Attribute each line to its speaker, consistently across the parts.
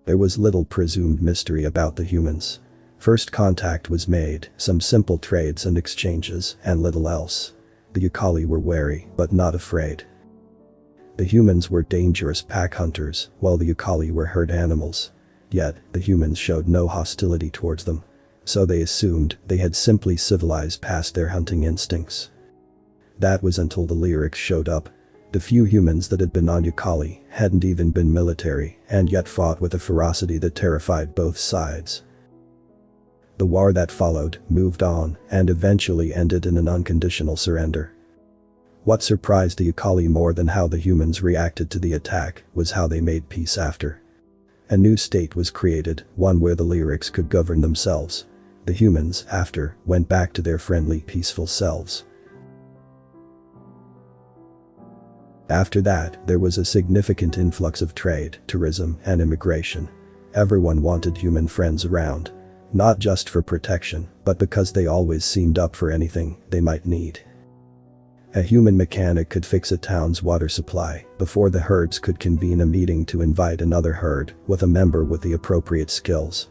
Speaker 1: There was little presumed mystery about the humans. First contact was made, some simple trades and exchanges, and little else. The Ukali were wary, but not afraid. The humans were dangerous pack hunters, while the Ukali were herd animals. Yet, the humans showed no hostility towards them. So they assumed they had simply civilized past their hunting instincts. That was until the lyrics showed up. The few humans that had been on Ukali hadn't even been military and yet fought with a ferocity that terrified both sides. The war that followed moved on and eventually ended in an unconditional surrender. What surprised the Ukali more than how the humans reacted to the attack was how they made peace after. A new state was created, one where the lyrics could govern themselves. The humans, after, went back to their friendly, peaceful selves. After that, there was a significant influx of trade, tourism, and immigration. Everyone wanted human friends around. Not just for protection, but because they always seemed up for anything they might need. A human mechanic could fix a town's water supply before the herds could convene a meeting to invite another herd with a member with the appropriate skills.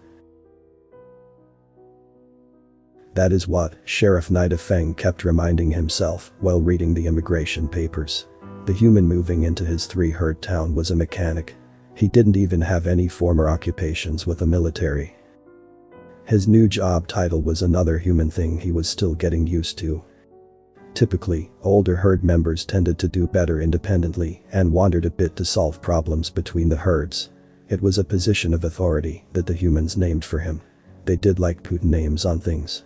Speaker 1: That is what Sheriff Nidis kept reminding himself while reading the immigration papers. The human moving into his 3-herd town was a mechanic. He didn't even have any former occupations with the military. His new job title was another human thing he was still getting used to. Typically, older herd members tended to do better independently and wandered a bit to solve problems between the herds. It was a position of authority that the humans named for him. They did like putting names on things.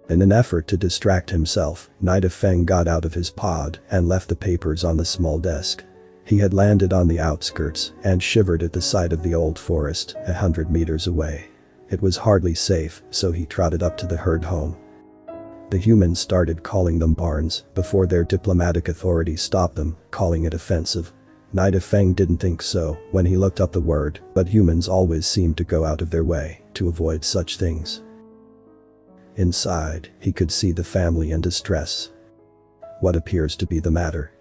Speaker 1: In an effort to distract himself, Nidis got out of his pod and left the papers on the small desk. He had landed on the outskirts and shivered at the sight of the old forest 100 meters away. It was hardly safe, so he trotted up to the herd home. The humans started calling them barns before their diplomatic authority stopped them, calling it offensive. Nidis didn't think so when he looked up the word, but humans always seemed to go out of their way to avoid such things. Inside, he could see the family in distress. What appears to be the matter?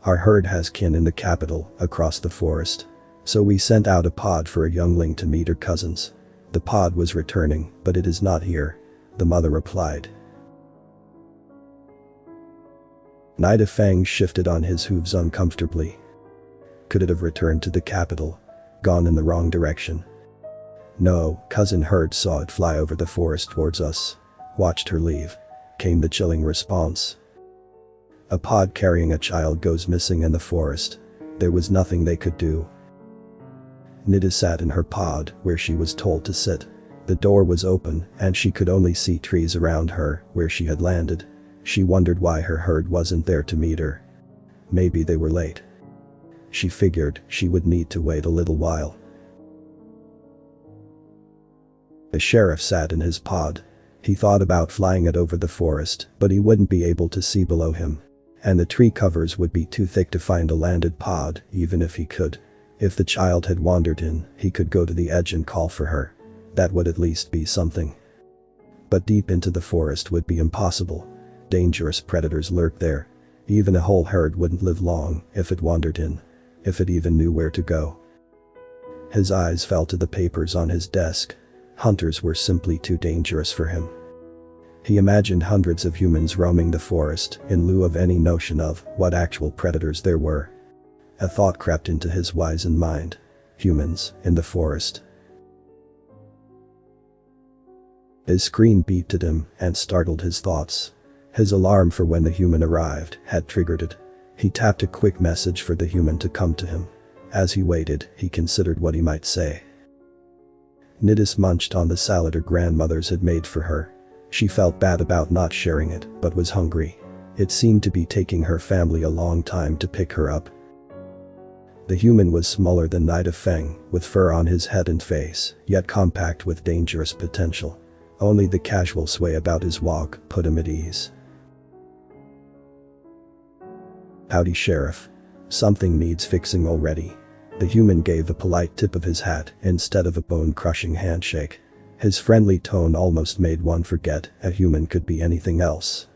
Speaker 1: Our herd has kin in the capital, across the forest. So we sent out a pod for a youngling to meet her cousins. The pod was returning, but it is not here, the mother replied. Nidis shifted on his hooves uncomfortably. Could it have returned to the capital? Gone in the wrong direction? No, cousin herd saw it fly over the forest towards us. Watched her leave. Came the chilling response. A pod carrying a child goes missing in the forest. There was nothing they could do. Nidis sat in her pod, where she was told to sit. The door was open, and she could only see trees around her, where she had landed. She wondered why her herd wasn't there to meet her. Maybe they were late. She figured she would need to wait a little while. The sheriff sat in his pod. He thought about flying it over the forest, but he wouldn't be able to see below him. And the tree covers would be too thick to find a landed pod, even if he could. If the child had wandered in, he could go to the edge and call for her. That would at least be something. But deep into the forest would be impossible. Dangerous predators lurked there. Even a whole herd wouldn't live long if it wandered in. If it even knew where to go. His eyes fell to the papers on his desk. Hunters were simply too dangerous for him. He imagined hundreds of humans roaming the forest in lieu of any notion of what actual predators there were. A thought crept into his wizened mind. Humans in the forest. His screen beeped at him and startled his thoughts. His alarm for when the human arrived had triggered it. He tapped a quick message for the human to come to him. As he waited, he considered what he might say. Nidis munched on the salad her grandmothers had made for her. She felt bad about not sharing it, but was hungry. It seemed to be taking her family a long time to pick her up. The human was smaller than Nidis, with fur on his head and face, yet compact with dangerous potential. Only the casual sway about his walk put him at ease. "Howdy, Sheriff. Something needs fixing already." The human gave a polite tip of his hat instead of a bone-crushing handshake. His friendly tone almost made one forget a human could be anything else.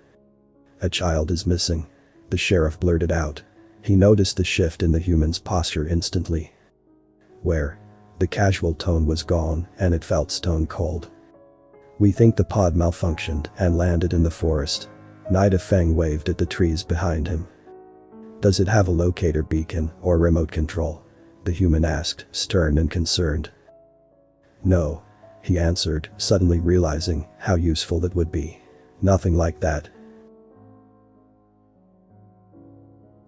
Speaker 1: "A child is missing," the sheriff blurted out. He noticed the shift in the human's posture instantly. Where? The casual tone was gone, and it felt stone cold. We think the pod malfunctioned and landed in the forest. Nida Feng waved at the trees behind him. Does it have a locator beacon or remote control? The human asked, stern and concerned. No, he answered, suddenly realizing how useful that would be. Nothing like that.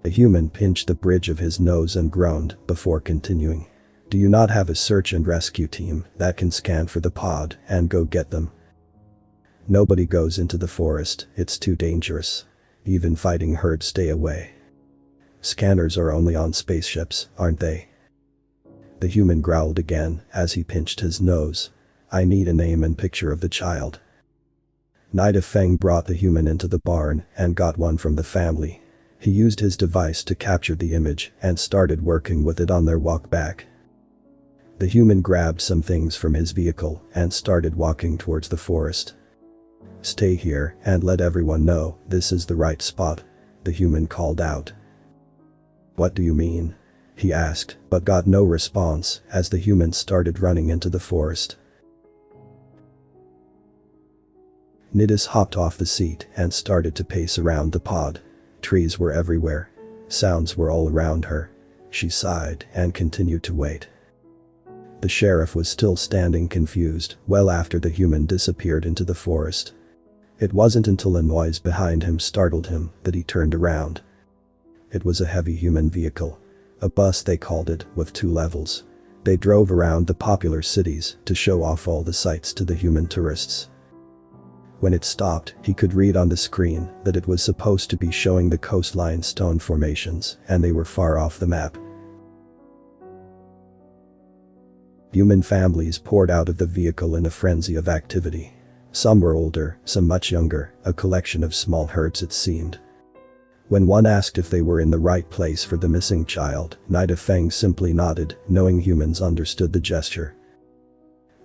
Speaker 1: The human pinched the bridge of his nose and groaned before continuing. Do you not have a search and rescue team that can scan for the pod and go get them? Nobody goes into the forest, it's too dangerous. Even fighting herds stay away. Scanners are only on spaceships, aren't they? The human growled again as he pinched his nose. I need a name and picture of the child. Nida Feng brought the human into the barn and got one from the family. He used his device to capture the image and started working with it on their walk back. The human grabbed some things from his vehicle and started walking towards the forest. Stay here and let everyone know this is the right spot, the human called out. What do you mean? He asked, but got no response as the human started running into the forest. Nidis hopped off the seat and started to pace around the pod. Trees were everywhere. Sounds were all around her. She sighed and continued to wait. The sheriff was still standing confused well after the human disappeared into the forest. It wasn't until a noise behind him startled him that he turned around. It was a heavy human vehicle. A bus they called it, with 2 levels. They drove around the popular cities to show off all the sights to the human tourists. When it stopped, he could read on the screen that it was supposed to be showing the coastline stone formations, and they were far off the map. Human families poured out of the vehicle in a frenzy of activity. Some were older, some much younger, a collection of small herds it seemed. When one asked if they were in the right place for the missing child, Nida Feng simply nodded, knowing humans understood the gesture.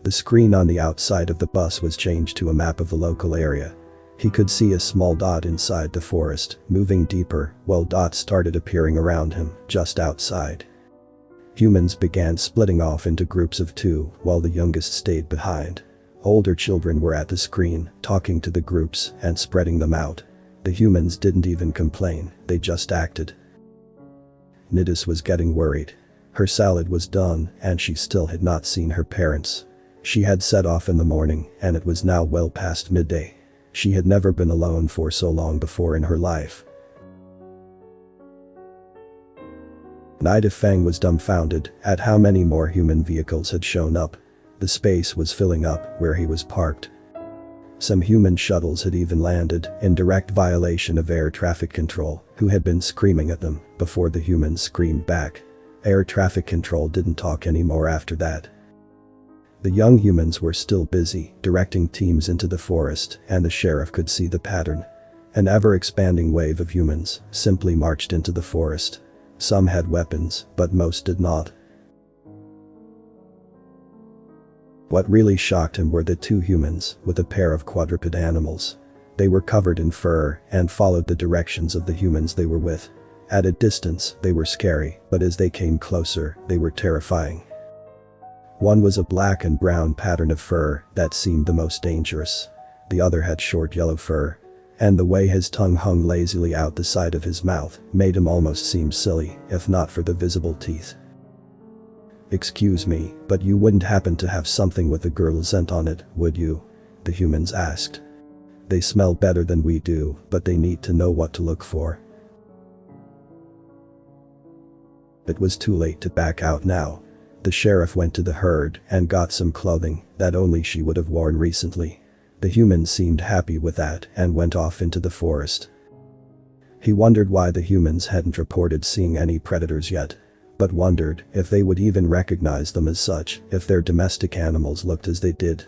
Speaker 1: The screen on the outside of the bus was changed to a map of the local area. He could see a small dot inside the forest, moving deeper, while dots started appearing around him, just outside. Humans began splitting off into groups of 2, while the youngest stayed behind. Older children were at the screen, talking to the groups and spreading them out. The humans didn't even complain, they just acted. Nidis was getting worried. Her salad was done and she still had not seen her parents. She had set off in the morning and it was now well past midday. She had never been alone for so long before in her life. Nida Feng was dumbfounded at how many more human vehicles had shown up. The space was filling up where he was parked. Some human shuttles had even landed in direct violation of air traffic control, who had been screaming at them before the humans screamed back. Air traffic control didn't talk anymore after that. The young humans were still busy directing teams into the forest, and the sheriff could see the pattern. An ever-expanding wave of humans simply marched into the forest. Some had weapons, but most did not. What really shocked him were the 2 humans with a pair of quadruped animals. They were covered in fur and followed the directions of the humans they were with. At a distance, they were scary, but as they came closer, they were terrifying. One was a black and brown pattern of fur that seemed the most dangerous. The other had short yellow fur. And the way his tongue hung lazily out the side of his mouth made him almost seem silly, if not for the visible teeth. Excuse me, but you wouldn't happen to have something with a girl scent on it, would you? The humans asked. They smell better than we do, but they need to know what to look for. It was too late to back out now. The sheriff went to the herd and got some clothing that only she would have worn recently. The humans seemed happy with that and went off into the forest. He wondered why the humans hadn't reported seeing any predators yet, but wondered if they would even recognize them as such if their domestic animals looked as they did.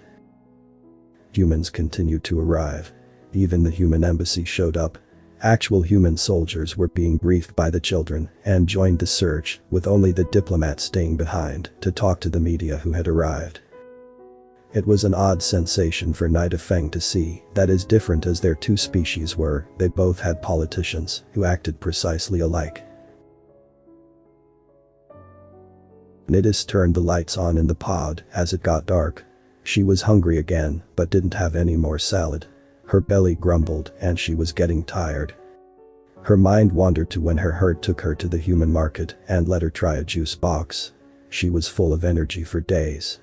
Speaker 1: Humans continued to arrive. Even the human embassy showed up. Actual human soldiers were being briefed by the children and joined the search, with only the diplomat staying behind to talk to the media who had arrived. It was an odd sensation for Nida Feng to see that as different as their 2 species were, they both had politicians who acted precisely alike. Nidis turned the lights on in the pod as it got dark. She was hungry again, but didn't have any more salad. Her belly grumbled and she was getting tired. Her mind wandered to when her herd took her to the human market and let her try a juice box. She was full of energy for days.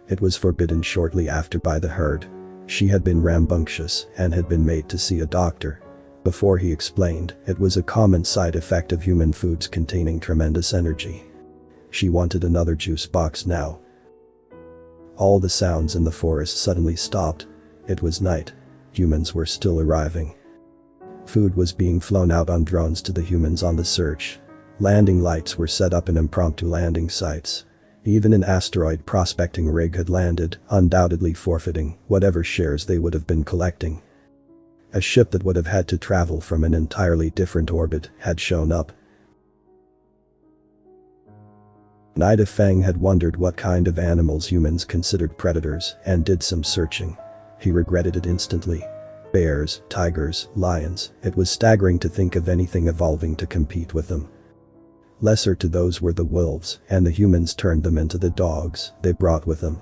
Speaker 1: It was forbidden shortly after by the herd. She had been rambunctious and had been made to see a doctor. Before he explained, it was a common side effect of human foods containing tremendous energy. She wanted another juice box now. All the sounds in the forest suddenly stopped. It was night. Humans were still arriving. Food was being flown out on drones to the humans on the search. Landing lights were set up in impromptu landing sites. Even an asteroid prospecting rig had landed, undoubtedly forfeiting whatever shares they would have been collecting. A ship that would have had to travel from an entirely different orbit had shown up. Nida Feng had wondered what kind of animals humans considered predators and did some searching. He regretted it instantly. Bears, tigers, lions, it was staggering to think of anything evolving to compete with them. Lesser to those were the wolves, and the humans turned them into the dogs they brought with them.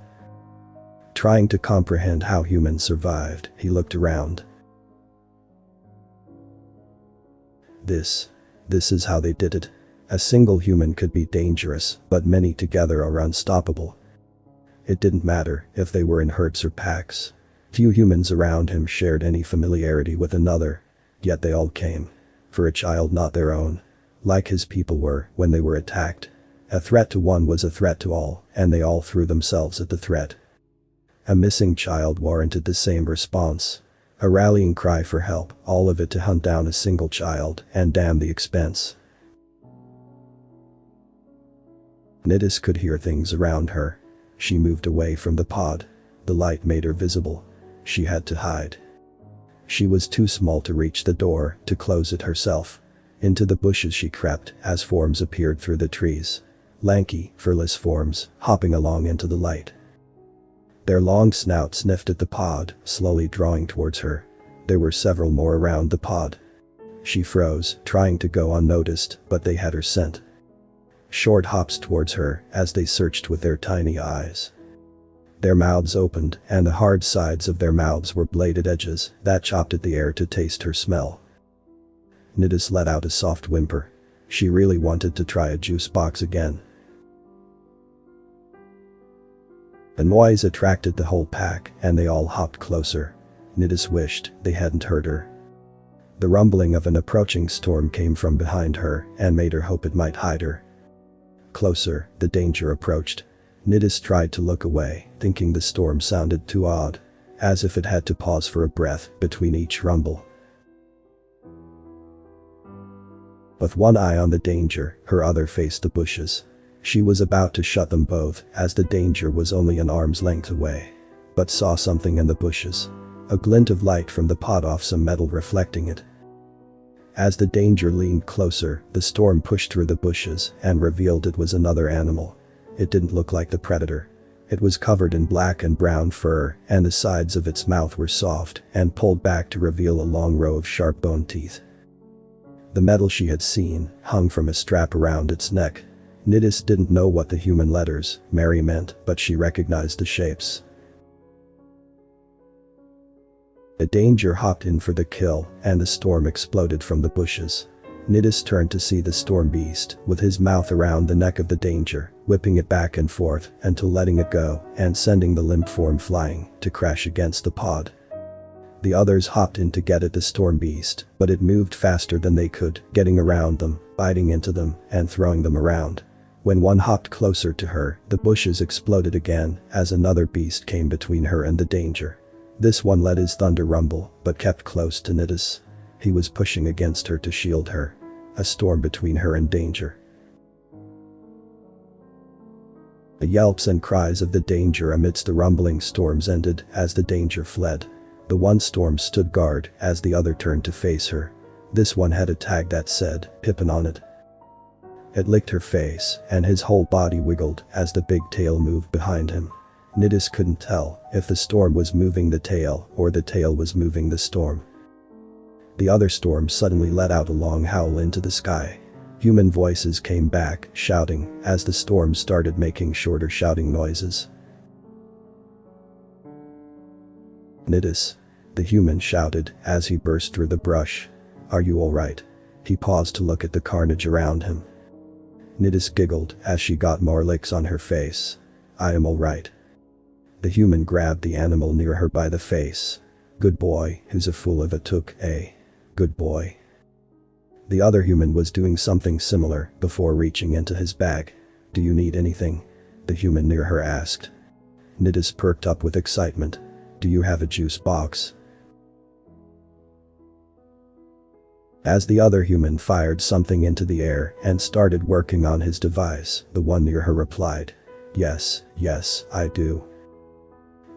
Speaker 1: Trying to comprehend how humans survived, he looked around. This is how they did it. A single human could be dangerous, but many together are unstoppable. It didn't matter if they were in herds or packs. Few humans around him shared any familiarity with another, yet they all came. For a child not their own. Like his people were when they were attacked. A threat to one was a threat to all, and they all threw themselves at the threat. A missing child warranted the same response. A rallying cry for help, all of it to hunt down a single child, and damn the expense. Nidis could hear things around her. She moved away from the pod. The light made her visible. She had to hide. She was too small to reach the door, to close it herself. Into the bushes she crept as forms appeared through the trees. Lanky, furless forms, hopping along into the light. Their long snouts sniffed at the pod, slowly drawing towards her. There were several more around the pod. She froze, trying to go unnoticed, but they had her scent. Short hops towards her as they searched with their tiny eyes. Their mouths opened, and the hard sides of their mouths were bladed edges that chopped at the air to taste her smell. Nidis let out a soft whimper. She really wanted to try a juice box again. The noise attracted the whole pack, and they all hopped closer. Nidis wished they hadn't heard her. The rumbling of an approaching storm came from behind her and made her hope it might hide her. Closer, the danger approached. Nidis tried to look away, thinking the storm sounded too odd. As if it had to pause for a breath between each rumble. With one eye on the danger, her other faced the bushes. She was about to shut them both, as the danger was only an arm's length away. But saw something in the bushes. A glint of light from the pot off some metal reflecting it. As the danger leaned closer, the storm pushed through the bushes and revealed it was another animal. It didn't look like the predator. It was covered in black and brown fur, and the sides of its mouth were soft and pulled back to reveal a long row of sharp bone teeth. The metal she had seen hung from a strap around its neck. Nidis didn't know what the human letters, Mary, meant, but she recognized the shapes. The danger hopped in for the kill, and the storm exploded from the bushes. Nidis turned to see the storm beast, with his mouth around the neck of the danger, whipping it back and forth until letting it go and sending the limp form flying to crash against the pod. The others hopped in to get at the storm beast, but it moved faster than they could, getting around them, biting into them, and throwing them around. When one hopped closer to her, the bushes exploded again as another beast came between her and the danger. This one let his thunder rumble, but kept close to Nidis. He was pushing against her to shield her. A storm between her and danger. The yelps and cries of the danger amidst the rumbling storms ended as the danger fled. The one storm stood guard as the other turned to face her. This one had a tag that said, Pippin on it. It licked her face, and his whole body wiggled as the big tail moved behind him. Nidis couldn't tell if the storm was moving the tail or the tail was moving the storm. The other storm suddenly let out a long howl into the sky. Human voices came back, shouting, as the storm started making shorter shouting noises. "Nidis," the human shouted as he burst through the brush. "Are you alright?" He paused to look at the carnage around him. Nidis giggled as she got more licks on her face. "I am alright." The human grabbed the animal near her by the face. "Good boy, who's a fool of a took, eh? Good boy." The other human was doing something similar before reaching into his bag. "Do you need anything?" the human near her asked. Nidis perked up with excitement. "Do you have a juice box?" As the other human fired something into the air and started working on his device, the one near her replied, Yes, I do."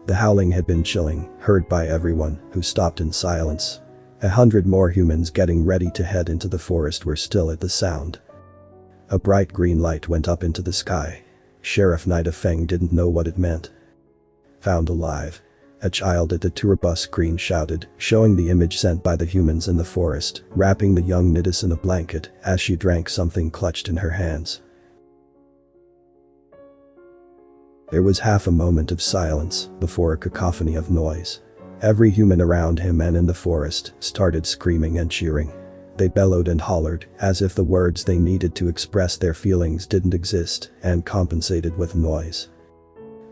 Speaker 1: The howling had been chilling, heard by everyone, who stopped in silence. 100 more humans getting ready to head into the forest were still at the sound. A bright green light went up into the sky. Sheriff Nidis didn't know what it meant. "Found alive," a child at the tour bus screen shouted, showing the image sent by the humans in the forest, wrapping the young Nidis in a blanket as she drank something clutched in her hands. There was half a moment of silence before a cacophony of noise. Every human around him and in the forest started screaming and cheering. They bellowed and hollered as if the words they needed to express their feelings didn't exist and compensated with noise.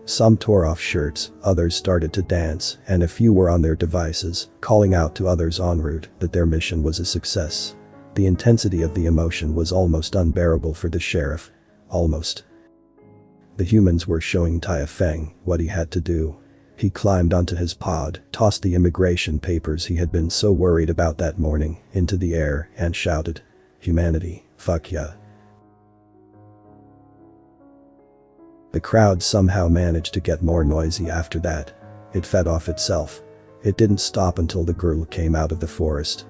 Speaker 1: Some tore off shirts, others started to dance, and a few were on their devices, calling out to others en route that their mission was a success. The intensity of the emotion was almost unbearable for the sheriff. Almost. The humans were showing Tai Feng what he had to do. He climbed onto his pod, tossed the immigration papers he had been so worried about that morning into the air, and shouted, "Humanity, fuck yeah." The crowd somehow managed to get more noisy after that. It fed off itself. It didn't stop until the girl came out of the forest.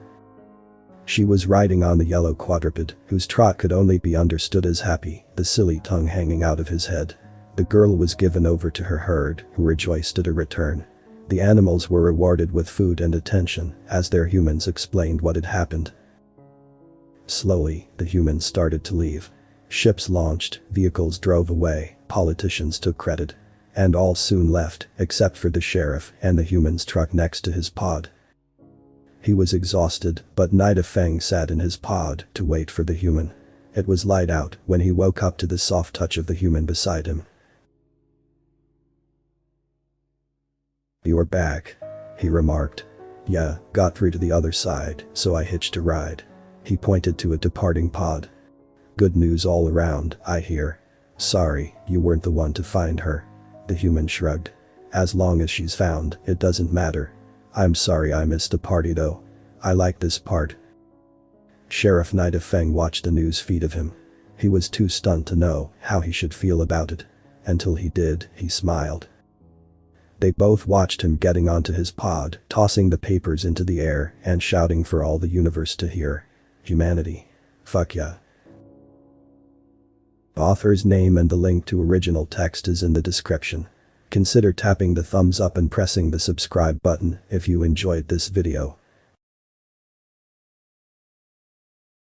Speaker 1: She was riding on the yellow quadruped, whose trot could only be understood as happy, the silly tongue hanging out of his head. The girl was given over to her herd, who rejoiced at her return. The animals were rewarded with food and attention as their humans explained what had happened. Slowly, the humans started to leave. Ships launched, vehicles drove away, politicians took credit. And all soon left, except for the sheriff and the human's truck next to his pod. He was exhausted, but Nidis sat in his pod to wait for the human. It was light out when he woke up to the soft touch of the human beside him. "You're back," he remarked. "Yeah, got through to the other side, so I hitched a ride." He pointed to a departing pod. "Good news all around, I hear." "Sorry, you weren't the one to find her." The human shrugged. "As long as she's found, it doesn't matter. I'm sorry I missed the party though. I like this part." Sheriff Nidis watched the news feed of him. He was too stunned to know how he should feel about it. Until he did, he smiled. They both watched him getting onto his pod, tossing the papers into the air and shouting for all the universe to hear. "Humanity. Fuck yeah." Author's name and the link to original text is in the description. Consider tapping the thumbs up and pressing the subscribe button if you enjoyed this video.